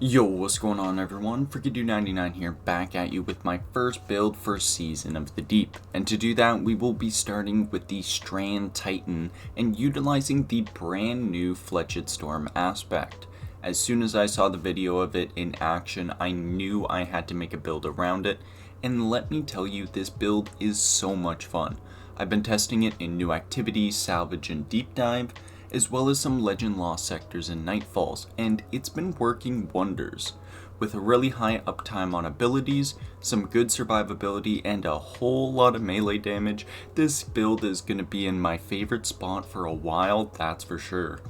Yo, what's going on everyone? Freakidu99 here, back at you with my first build for Season of the Deep. And to do that, we will be starting with the Strand Titan and utilizing the brand new Flechette Storm aspect. As soon as I saw the video of it in action, I knew I had to make a build around it. And let me tell you, this build is so much fun. I've been testing it in new activities, salvage, and deep dive, as well as some legend lost sectors and nightfalls, and it's been working wonders. With a really high uptime on abilities, some good survivability, and a whole lot of melee damage, this build is going to be in my favorite spot for a while, that's for sure.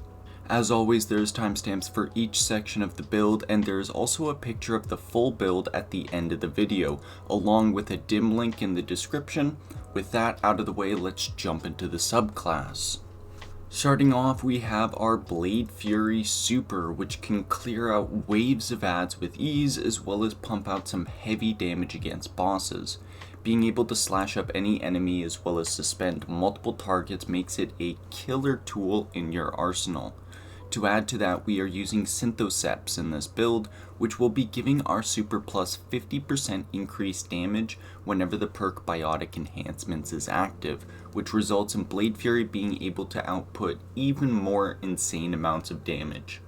As always, there's timestamps for each section of the build, and there's also a picture of the full build at the end of the video, along with a dim link in the description. With that out of the way, let's jump into the subclass. Starting off, we have our Blade Fury Super, which can clear out waves of adds with ease, as well as pump out some heavy damage against bosses. Being able to slash up any enemy as well as suspend multiple targets makes it a killer tool in your arsenal. To add to that, we are using Synthoceps in this build, which will be giving our Super plus 50% increased damage whenever the perk Biotic Enhancements is active, which results in Blade Fury being able to output even more insane amounts of damage.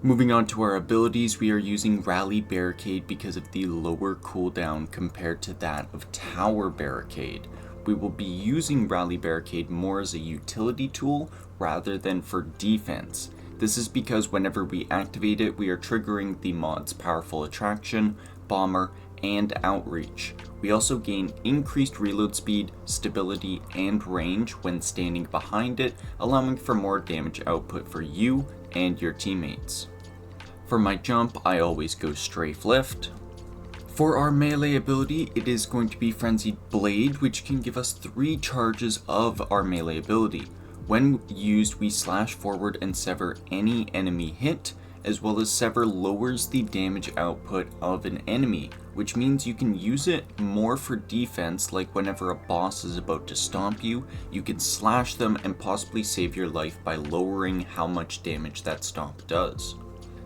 Moving on to our abilities, we are using Rally Barricade because of the lower cooldown compared to that of Tower Barricade. We will be using Rally Barricade more as a utility tool rather than for defense. This is because whenever we activate it, we are triggering the mod's Powerful Attraction, Bomber, and Outreach. We also gain increased reload speed, stability, and range when standing behind it, allowing for more damage output for you and your teammates. For my jump, I always go Strafe Lift. For our melee ability, it is going to be Frenzied Blade, which can give us 3 charges of our melee ability. When used, we slash forward and sever any enemy hit, as well as sever lowers the damage output of an enemy, which means you can use it more for defense, like whenever a boss is about to stomp you, you can slash them and possibly save your life by lowering how much damage that stomp does.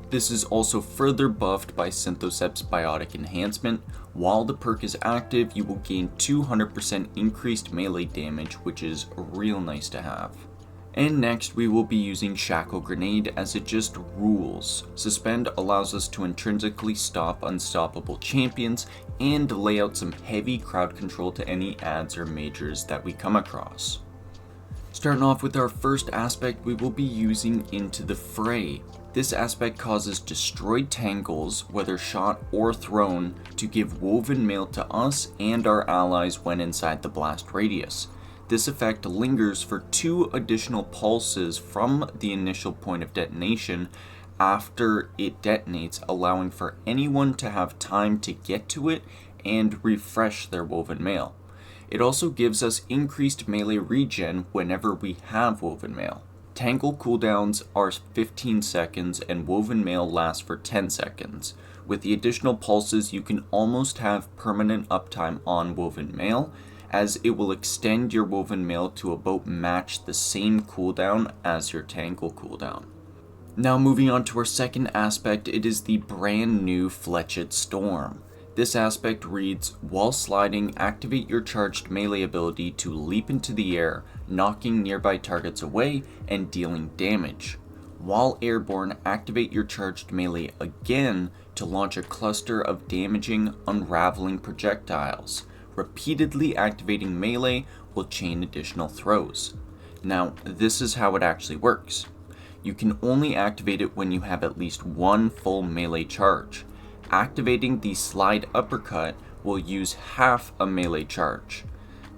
This is also further buffed by Synthoceps Biotic Enhancement. While the perk is active, you will gain 200% increased melee damage, which is real nice to have. And next, we will be using Shackle Grenade as it just rules. Suspend allows us to intrinsically stop unstoppable champions and lay out some heavy crowd control to any adds or majors that we come across. Starting off with our first aspect, we will be using Into the Fray. This aspect causes destroyed tangles, whether shot or thrown, to give woven mail to us and our allies when inside the blast radius. This effect lingers for 2 additional pulses from the initial point of detonation after it detonates, allowing for anyone to have time to get to it and refresh their woven mail. It also gives us increased melee regen whenever we have woven mail. Tangle cooldowns are 15 seconds and woven mail lasts for 10 seconds. With the additional pulses, you can almost have permanent uptime on woven mail, as it will extend your woven mail to about match the same cooldown as your tangle cooldown. Now moving on to our second aspect, it is the brand new Flechette Storm. This aspect reads, while sliding, activate your charged melee ability to leap into the air, knocking nearby targets away and dealing damage. While airborne, activate your charged melee again to launch a cluster of damaging, unraveling projectiles. Repeatedly activating melee will chain additional throws. Now, this is how it actually works. You can only activate it when you have at least 1 full melee charge. Activating the slide uppercut will use half a melee charge.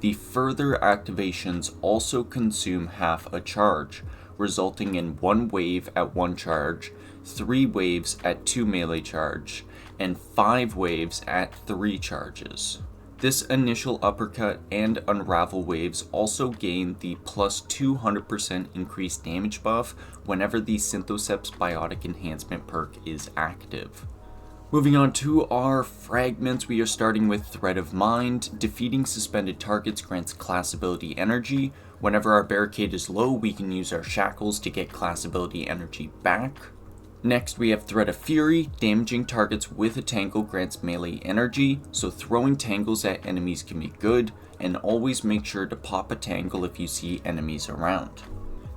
The further activations also consume half a charge, resulting in 1 wave at 1 charge, 3 waves at 2 melee charge, and 5 waves at 3 charges. This initial uppercut and unravel waves also gain the plus 200% increased damage buff whenever the Synthoceps Biotic Enhancement perk is active. Moving on to our fragments, we are starting with Thread of Mind. Defeating suspended targets grants class ability energy. Whenever our barricade is low, we can use our shackles to get class ability energy back. Next we have Thread of Fury. Damaging targets with a tangle grants melee energy, so throwing tangles at enemies can be good, and always make sure to pop a tangle if you see enemies around.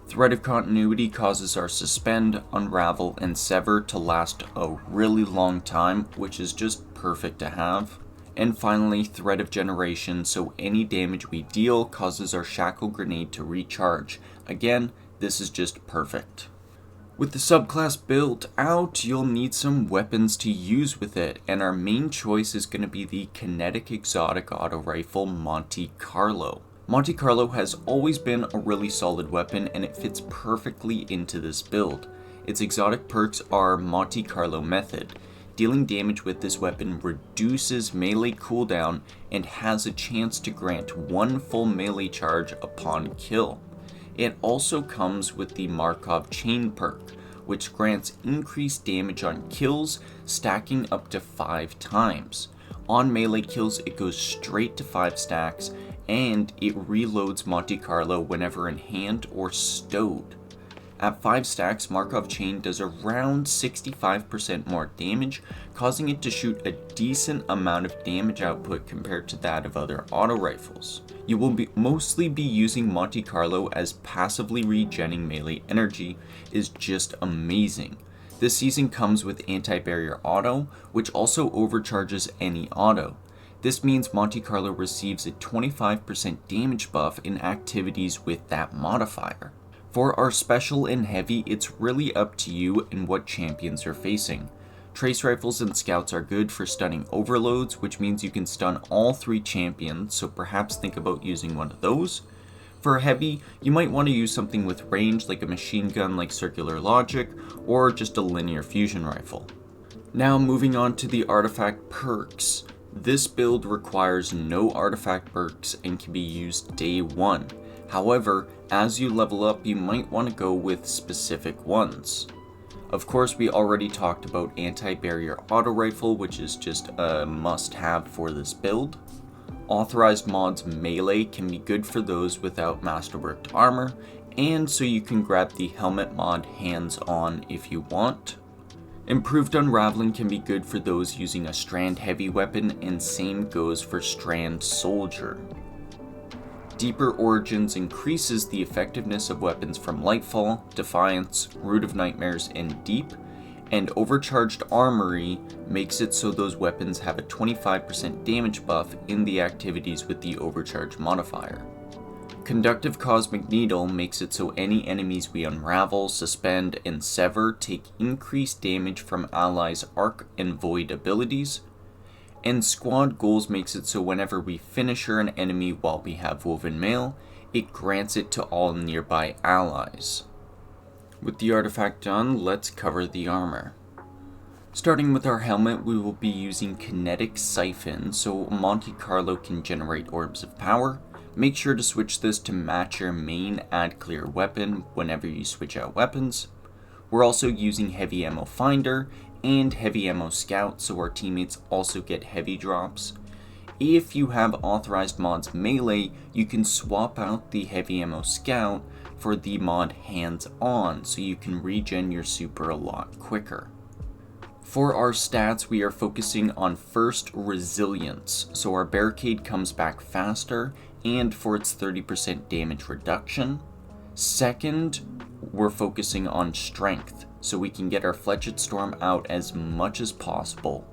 Thread of Continuity causes our Suspend, Unravel, and Sever to last a really long time, which is just perfect to have. And finally, Thread of Generation, so any damage we deal causes our Shackle Grenade to recharge. Again, this is just perfect. With the subclass built out, you'll need some weapons to use with it, and our main choice is going to be the Kinetic Exotic Auto Rifle Monte Carlo. Monte Carlo has always been a really solid weapon, and it fits perfectly into this build. Its exotic perks are Monte Carlo Method. Dealing damage with this weapon reduces melee cooldown and has a chance to grant one full melee charge upon kill. It also comes with the Markov Chain perk, which grants increased damage on kills, stacking up to 5 times. On melee kills, it goes straight to 5 stacks, and it reloads Monte Carlo whenever in hand or stowed. At 5 stacks, Markov Chain does around 65% more damage, causing it to shoot a decent amount of damage output compared to that of other auto rifles. You will mostly be using Monte Carlo as passively regenning melee energy is just amazing. This season comes with anti-barrier auto, which also overcharges any auto. This means Monte Carlo receives a 25% damage buff in activities with that modifier. For our special and heavy, it's really up to you and what champions you're facing. Trace rifles and scouts are good for stunning overloads, which means you can stun all 3 champions, so perhaps think about using one of those. For heavy, you might want to use something with range like a machine gun like Circular Logic, or just a linear fusion rifle. Now moving on to the artifact perks. This build requires no artifact perks and can be used day 1. However, as you level up, you might want to go with specific ones. Of course, we already talked about anti-barrier auto rifle, which is just a must-have for this build. Authorized mods melee can be good for those without masterworked armor, and so you can grab the helmet mod hands-on if you want. Improved unraveling can be good for those using a strand heavy weapon, and same goes for strand soldier. Deeper Origins increases the effectiveness of weapons from Lightfall, Defiance, Root of Nightmares, and Deep, and Overcharged Armory makes it so those weapons have a 25% damage buff in the activities with the Overcharge modifier. Conductive Cosmic Needle makes it so any enemies we unravel, suspend, and sever take increased damage from allies' Arc and Void abilities. And Squad Goals makes it so whenever we finisher an enemy while we have Woven Mail, it grants it to all nearby allies. With the artifact done, let's cover the armor. Starting with our helmet, we will be using Kinetic Siphon, so Monte Carlo can generate Orbs of Power. Make sure to switch this to match your main Add Clear weapon whenever you switch out weapons. We're also using Heavy Ammo Finder and Heavy Ammo Scout, so our teammates also get heavy drops. If you have authorized mods melee, you can swap out the Heavy Ammo Scout for the mod Hands On, so you can regen your super a lot quicker. For our stats, we are focusing on first Resilience, so our Barricade comes back faster, and for its 30% damage reduction. Second, we're focusing on Strength, so we can get our Flechette Storm out as much as possible.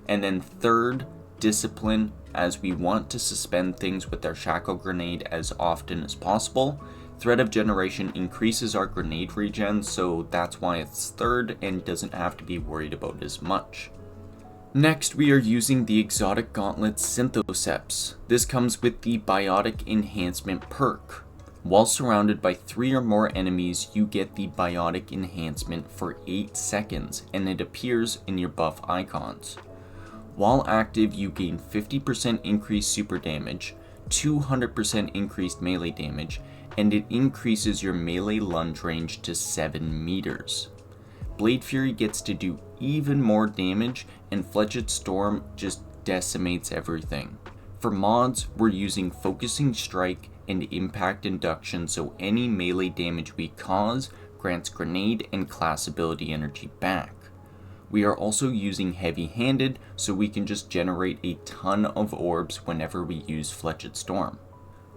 And then third, Discipline, as we want to suspend things with our Shackle Grenade as often as possible. Thread of Generation increases our grenade regen, so that's why it's third and doesn't have to be worried about as much. Next, we are using the Exotic Gauntlet Synthoceps. This comes with the Biotic Enhancement perk. While surrounded by 3 or more enemies, you get the Biotic Enhancement for 8 seconds, and it appears in your buff icons. While active, you gain 50% increased super damage, 200% increased melee damage, and it increases your melee lunge range to 7 meters. Blade Fury gets to do even more damage, and Flechette Storm just decimates everything. For mods, we're using Focusing Strike and Impact Induction, so any melee damage we cause grants grenade and class ability energy back. We are also using heavy-handed, so we can just generate a ton of orbs whenever we use Flechette Storm.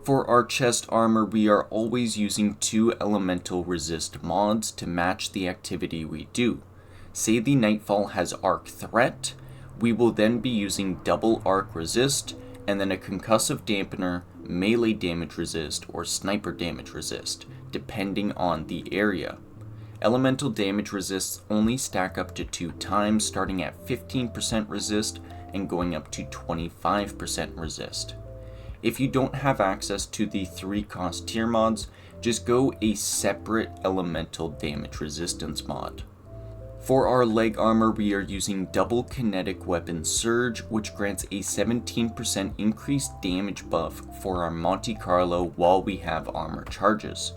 For our chest armor, we are always using 2 elemental resist mods to match the activity we do. Say the Nightfall has arc threat, we will then be using double arc resist, and then a concussive dampener, melee damage resist, or sniper damage resist, depending on the area. Elemental damage resists only stack up to 2 times, starting at 15% resist and going up to 25% resist. If you don't have access to the 3 cost tier mods, just go a separate elemental damage resistance mod. For our leg armor, we are using double kinetic weapon surge, which grants a 17% increased damage buff for our Monte Carlo while we have armor charges.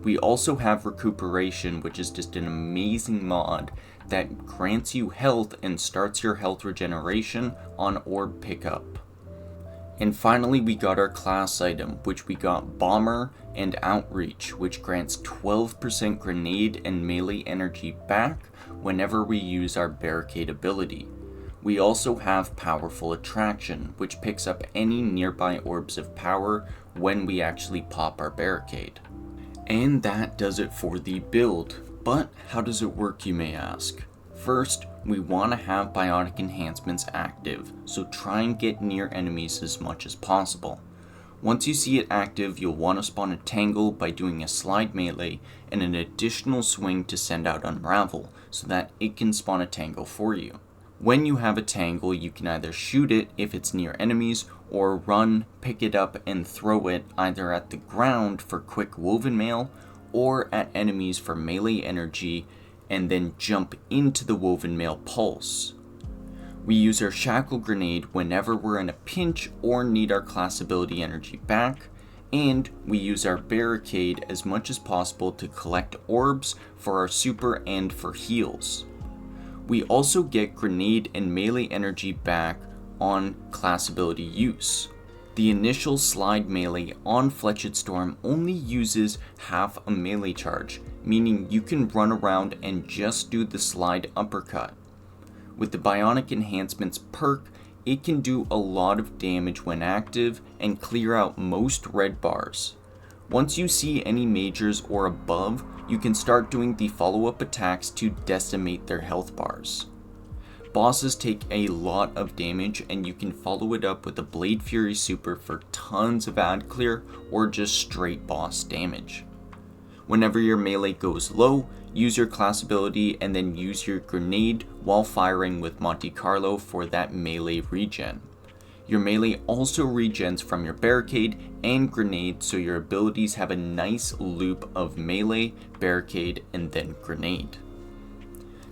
We also have recuperation, which is just an amazing mod that grants you health and starts your health regeneration on orb pickup. And finally, we got our class item, which we got Bomber and Outreach, which grants 12% grenade and melee energy back whenever we use our barricade ability. We also have Powerful Attraction, which picks up any nearby orbs of power when we actually pop our barricade. And that does it for the build. But how does it work, you may ask? First, we want to have bionic enhancements active, so try and get near enemies as much as possible. Once you see it active, you'll want to spawn a tangle by doing a slide melee and an additional swing to send out Unravel, so that it can spawn a tangle for you. When you have a tangle, you can either shoot it if it's near enemies, or run, pick it up, and throw it either at the ground for quick woven mail, or at enemies for melee energy, and then jump into the woven mail pulse. We use our shackle grenade whenever we're in a pinch or need our class ability energy back, and we use our barricade as much as possible to collect orbs for our super and for heals. We also get grenade and melee energy back on class ability use. The initial slide melee on Flechette Storm only uses half a melee charge, meaning you can run around and just do the slide uppercut. With the Bionic Enhancements perk, it can do a lot of damage when active and clear out most red bars. Once you see any majors or above, you can start doing the follow-up attacks to decimate their health bars. Bosses take a lot of damage, and you can follow it up with a Blade Fury super for tons of ad clear or just straight boss damage. Whenever your melee goes low, use your class ability and then use your grenade while firing with Monte Carlo for that melee regen. Your melee also regens from your barricade and grenade, so your abilities have a nice loop of melee, barricade, and then grenade.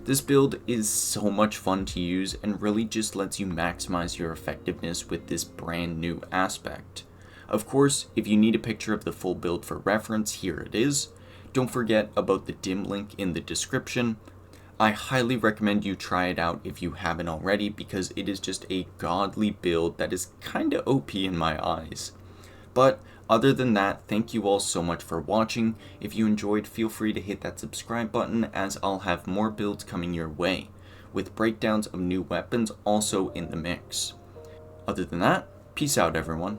This build is so much fun to use and really just lets you maximize your effectiveness with this brand new aspect. Of course, if you need a picture of the full build for reference, here it is. Don't forget about the dim link in the description. I highly recommend you try it out if you haven't already, because it is just a godly build that is kinda OP in my eyes. But other than that, thank you all so much for watching. If you enjoyed, feel free to hit that subscribe button, as I'll have more builds coming your way, with breakdowns of new weapons also in the mix. Other than that, peace out everyone.